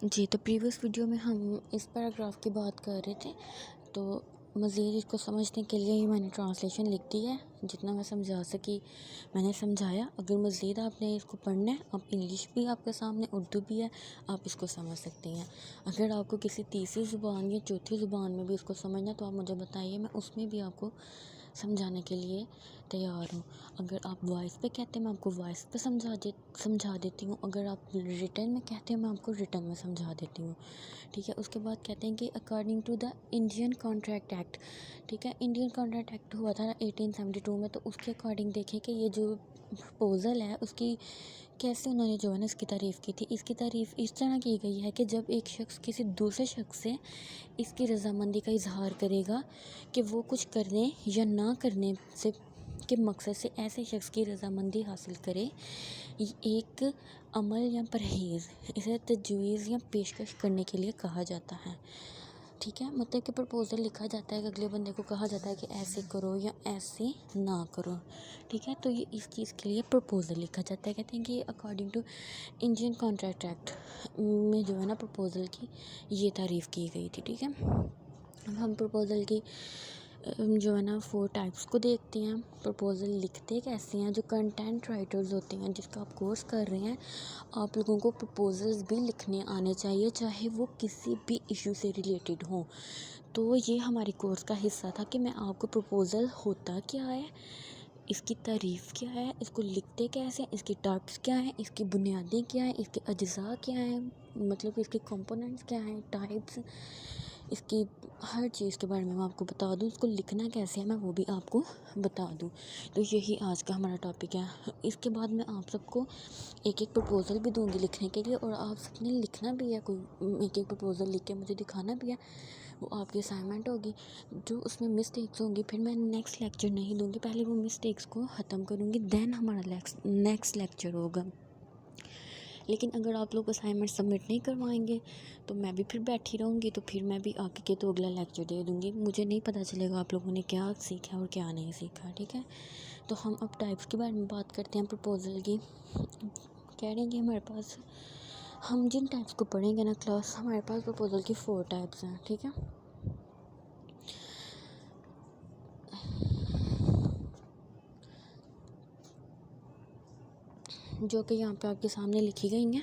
जी, तो previous video में हम इस पैराग्राफ की बात कर रहे थे, तो मज़ीद इसको समझने के लिए ही मैंने ट्रांसलेशन लिख दी है। जितना मैं समझा सकी मैंने समझाया। अगर मज़ीद आपने इसको पढ़ना है, अब इंग्लिश भी आपके सामने, उर्दू भी है, आप इसको समझ सकते हैं। अगर आपको किसी तीसरी ज़ुबान या चौथी ज़ुबान में भी इसको समझना है तो आप मुझे बताइए, मैं उसमें भी आपको समझाने के लिए तैयार हूँ। अगर आप वॉइस पे कहते हैं मैं आपको वॉइस पे समझा देती हूँ। अगर आप रिटन में कहते हैं मैं आपको रिटन में समझा देती हूँ। ठीक है। उसके बाद कहते हैं कि according to the Indian contract act. ठीक है। इंडियन कॉन्ट्रैक्ट एक्ट हुआ था 1872 में, तो उसके अकॉर्डिंग देखें कि ये जो प्रपोज़ल है उसकी कैसे उन्होंने जो है ना इसकी तारीफ़ की थी। इसकी तारीफ़ इस तरह की गई है कि जब एक शख्स किसी दूसरे शख्स से इसकी रज़ामंदी का इजहार करेगा कि वो कुछ करने या ना करने से के मकसद से ऐसे शख्स की रज़ामंदी हासिल करे, एक अमल या परहेज़, इसे तजवीज़ या पेशकश करने के लिए कहा जाता है। ठीक है। मतलब कि प्रपोज़ल लिखा जाता है कि अगले बंदे को कहा जाता है कि ऐसे करो या ऐसे ना करो। ठीक है। तो ये इस चीज़ के लिए प्रपोज़ल लिखा जाता है। कहते हैं कि according to Indian contract act में जो है ना प्रपोज़ल की ये तारीफ़ की गई थी। ठीक है। अब हम प्रपोज़ल की जो है ना 4 टाइप्स को देखते हैं। प्रपोज़ल लिखते कैसे हैं? जो कंटेंट राइटर्स होते हैं, जिसका आप कोर्स कर रहे हैं, आप लोगों को प्रपोज़ल्स भी लिखने आने चाहिए, चाहे वो किसी भी इशू से रिलेटेड हों। तो ये हमारे कोर्स का हिस्सा था कि मैं आपको प्रपोज़ल होता क्या है, इसकी तारीफ़ क्या है, इसको लिखते कैसे हैं, इसकी टाइप्स क्या हैं, इसकी बुनियादें क्या हैं, इसके अज्जा क्या हैं, मतलब इसके कंपोनेंट्स क्या हैं, टाइप्स, इसकी हर चीज़ के बारे में मैं आपको बता दूँ। इसको लिखना कैसे है मैं वो भी आपको बता दूँ। तो यही आज का हमारा टॉपिक है। इसके बाद मैं आप सबको एक एक प्रपोज़ल भी दूँगी लिखने के लिए, और आप सबने लिखना भी है। कोई एक एक प्रपोज़ल लिख के मुझे दिखाना भी है, वो आपकी असाइनमेंट होगी। जो उसमें मिस्टेक्स होंगी फिर मैं नेक्स्ट लेक्चर नहीं दूँगी, पहले वो मिस्टेक्स को ख़त्म करूँगी, देन हमारा नेक्स्ट लेक्चर होगा। लेकिन अगर आप लोग असाइनमेंट सबमिट नहीं करवाएंगे तो मैं भी फिर बैठी रहूँगी, तो फिर मैं भी आके के तो अगला लेक्चर दे दूँगी। मुझे नहीं पता चलेगा आप लोगों ने क्या सीखा और क्या नहीं सीखा। ठीक है। तो हम अब टाइप्स के बारे में बात करते हैं प्रपोज़ल की। कह रहे हैं कि हमारे पास, हम जिन टाइप्स को पढ़ेंगे ना क्लास, हमारे पास प्रपोज़ल की 4 टाइप्स हैं। ठीक है। जो कि यहाँ पे आपके सामने लिखी गई हैं।